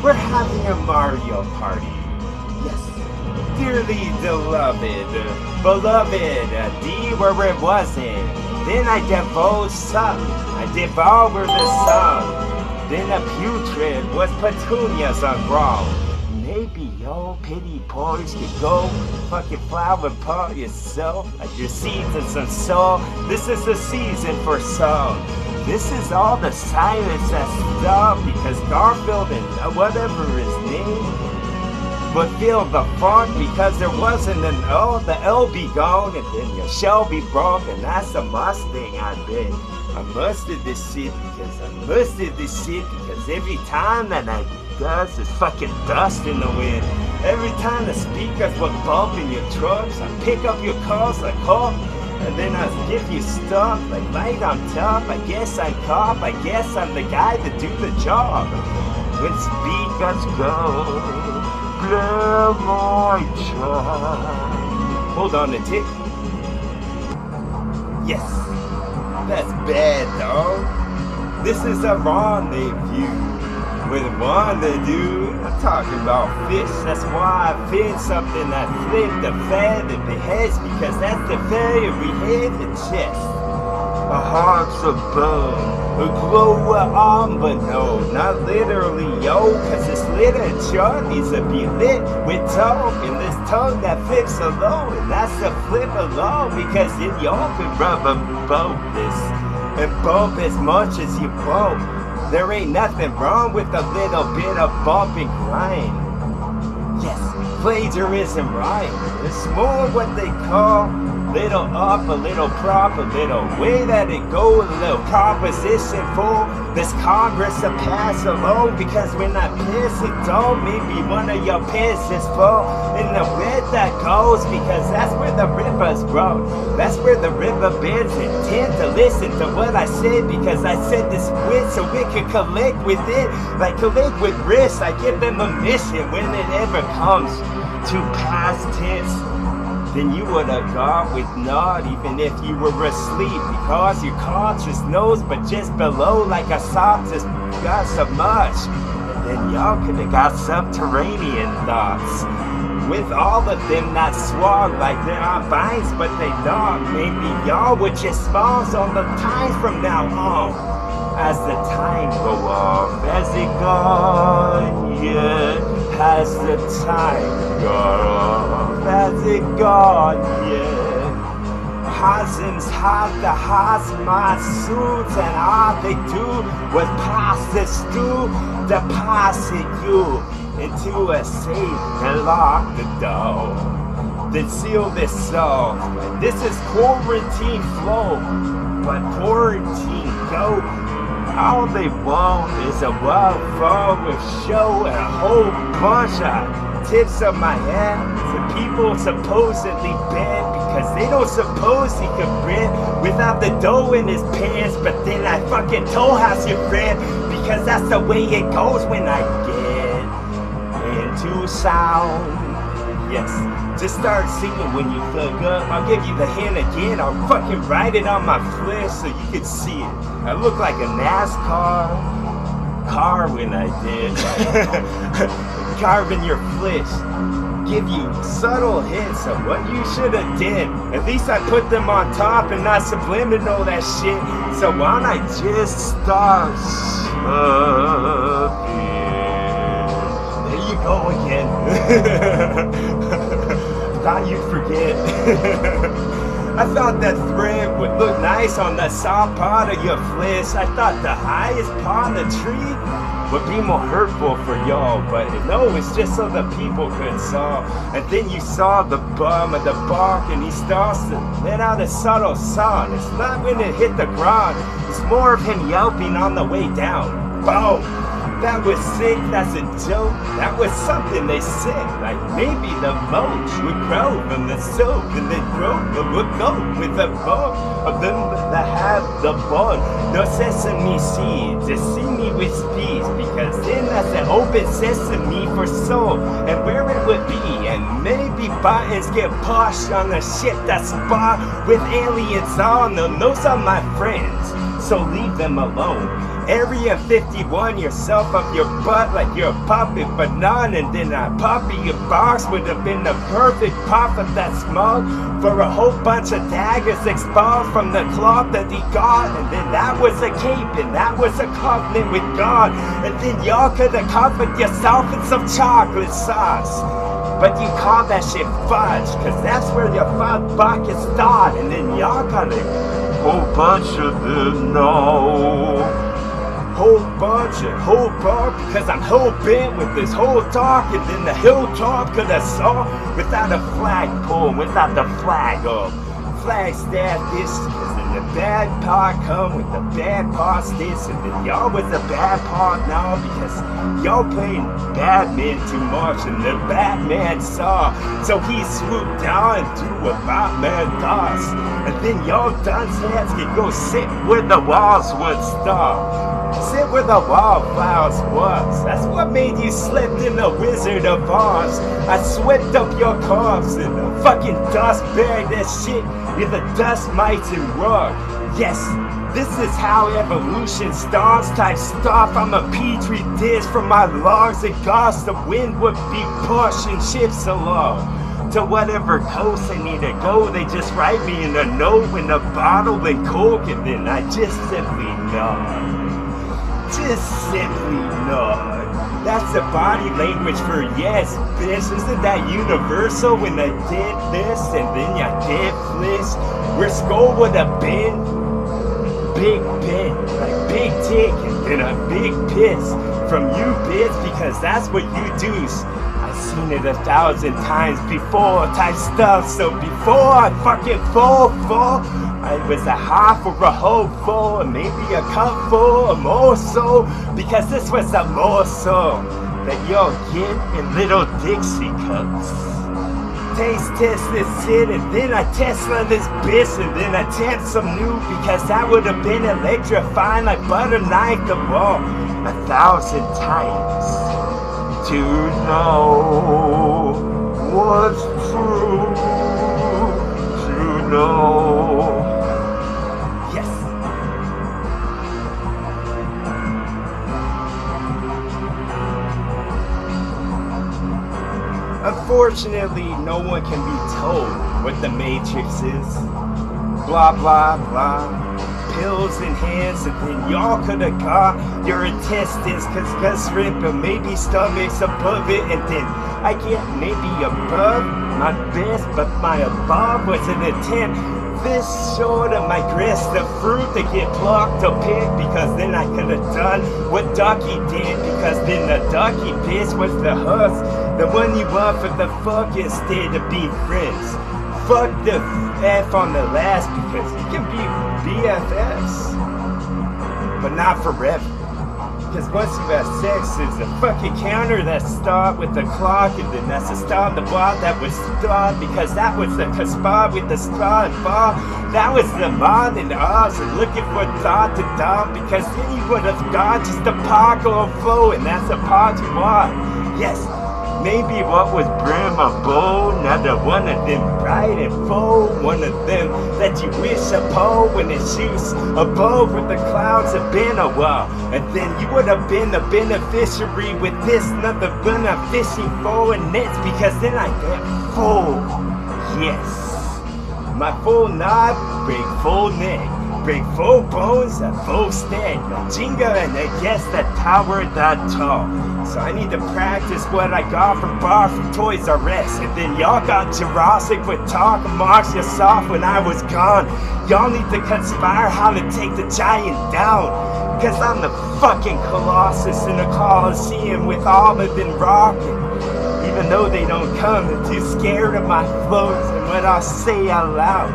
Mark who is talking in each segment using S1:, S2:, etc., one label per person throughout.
S1: We're having a Mario party. Yes. Dearly beloved, D where it wasn't. Then I divulged some. I devoured the song. Then a putrid was petunias on ground. Maybe yo pity pours could go fucking flower pot yourself, like your seeds and some soul. This is the season for song. This is all the silence that's stopped because Garfield and whatever his name but feel the funk because there wasn't an O, the L be gone and then your shell be broke, and that's the Mustang I bet. I mustard this shit because every time that I does is fucking dust in the wind. Every time the speakers would bump in your trucks, I pick up your calls like oh, and then I give you stuff like light on top. I guess I'm cop, I guess I'm the guy to do the job. When speakers go, blow my child. Hold on a tick. Yes, that's bad, dog. This is a rendezvous with one to do. I'm talking about fish. That's why I feel something that flip the feather the heads because that's the failure we hit the chest. A heart's a bone, a glow on, but no, not literally, yo, cause this literature needs to be lit with talk, and this tongue that flips alone, and that's the flip alone, because then y'all can rubber bump this, and bump as much as you bump. There ain't nothing wrong with a little bit of bump and grind. Yes, plagiarism right, it's more what they call little up, a little prop, a little way that it goes, a little proposition for this Congress to pass alone. Because when I piss it don't, maybe one of your pisses fall in the red that goes. Because that's where the rivers grow, that's where the river bends and tend to listen to what I said. Because I said this wit so we can collect with it, like collect with risk. I give them a mission when it ever comes to past tense. Then you would have gone with not even if you were asleep, because your conscious knows but just below like a sock just got so much. And then y'all could have got subterranean thoughts with all of them not swung like they're on vines but they not. Maybe y'all would just spawns on the times from now on. As the time go off, as it gone, yeah, as the time go off, as it gone, yeah. Hasn't had the hazmat suits and all they do was pass this through, deposit you into a safe and lock the door. Then seal this off. This is quarantine flow, but quarantine go. All they want is a wild forward show and a whole bunch of tips of my hands. And people supposedly banned because they don't suppose he could rent without the dough in his pants. But then I fucking told how's your friend, because that's the way it goes when I get into sound. Yes, just start singing when you feel good. I'll give you the hint again. I'll fucking write it on my flesh so you can see it. I look like a NASCAR car when I did. Carving your flesh. Give you subtle hints of what you should have did. At least I put them on top and not subliminal that shit. So why don't I just start There you go again. Thought you'd forget. I thought that thread would look nice on the soft part of your flesh. I thought the highest part of the tree would be more hurtful for y'all, but no, it's just so the people could saw. And then you saw the bum of the bark, and he starts to let out a subtle song. It's not when it hit the ground, it's more of him yelping on the way down. Boom! That was sick, that's a joke. That was something they said, like maybe the mulch would grow from the soap, and the growth would go with the bone of them that have the bone. No sesame seeds just see me with speed, because then that's an open sesame for soul and where it would be. And maybe buttons get pushed on a ship that's spot with aliens on them. Those are my friends, so leave them alone. Area 51, yourself up your butt like you're a puppet, but none. And then I puppy your box would have been the perfect pop of that smoke for a whole bunch of daggers exposed from the cloth that he got. And then that was a cape, and that was a covenant with God. And then y'all could have covered yourself in some chocolate sauce. But you call that shit fudge, cause that's where your fudge bucket started. And then y'all got a whole bunch of them now. Whole bunch, because I'm hell bent with this whole talk. And then the hilltop, cause I saw without a flagpole, without the flag up. Flag stab this, and the bad part come with the bad parts this, and then y'all was the bad part now because y'all playing Batman too much, and the Batman saw, so he swooped down and threw a Batman does, and then y'all dunce heads can go sit where the walls would stop. Sit where the wallflowers was. That's what made you slip in the Wizard of Oz. I swept up your corpse in the fucking dust, buried that shit in the dust mites and rug. Yes, this is how evolution starts type stuff. I'm a petri dish from my lungs and gosh, the wind would be pushing ships along to whatever coast I need to go. They just write me in a note in a bottle and coke, and then I just simply nod. Just simply nod. That's the body language for yes, bitch. Isn't that universal when I did this and then I did this? Where skull would have been big bit, like big tick, and then a big piss from you, bitch, because that's what you do. I've seen it 1,000 times before type stuff, so before I fucking fall, I was a half or a whole full, and maybe a cup full or more so, because this was a morsel that y'all get in little Dixie cups. Taste test this shit, and then I Tesla this bitch, and then I tempt some new, because that would have been electrifying like butter knife the wall 1,000 times to know what's true, to know. Yes. Unfortunately, no one can be told what the Matrix is. Blah, blah, blah. Pills in hands, and then y'all could have got your intestines, cause rip, or maybe stomachs above it, and then I get maybe above my best, but my above was an attempt this short of my grist, the fruit to get plucked or picked, because then I could have done what Ducky did, because then the Ducky bitch was the husk, the one you want for the fuck instead of being friends. Fuck the F on the last, because you can be BFFs, but not forever. Because once you have sex, there's a fucking counter that start with the clock, and then that's the start the bar that was start, because that was the spot with the straw and bar. That was the mod and Oz, and looking for thought to dom, because then you would have got just a park or flow, and that's a part you want. Yes. Maybe what was brim a bow, another one of them bright and full, one of them that you wish upon when it shoots above where the clouds have been a while. And then you would have been the beneficiary with this, another one I'm fishing for and nets, because then I get full. Yes, my full knob, big full neck. Break full bones and full stack, a Jenga and I guess that tower that tall. So I need to practice what I got from Toys R Us. And then y'all got Jurassic with talk marks yourself when I was gone. Y'all need to conspire how to take the giant down, cause I'm the fucking Colossus in the Coliseum with all of them rocking. Even though they don't come, they're too scared of my flows and what I say out loud.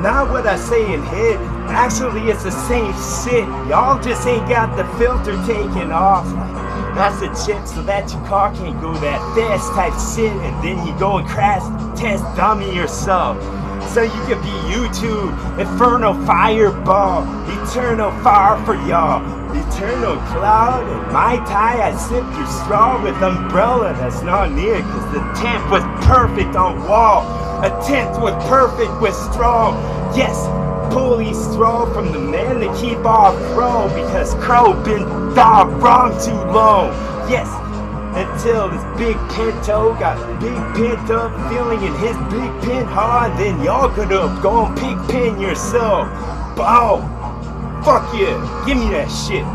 S1: Not what I say in head, actually it's the same shit. Y'all just ain't got the filter taken off. That's a chip so that your car can't go that fast type shit, and then you go and crash test dummy yourself. So you can be YouTube, Inferno Fireball, Eternal Fire for y'all. eternal cloud. And my tie, I sipped your straw with umbrella that's not near, cause the tent was perfect on wall. A tent was perfect with straw. Yes, pulley straw from the man to keep off crow, because crow been dog wrong too long. Yes, until this big pinto got big pent up feeling in his big pin hard, then y'all could have gone pig pin yourself. Oh, fuck yeah, give me that shit.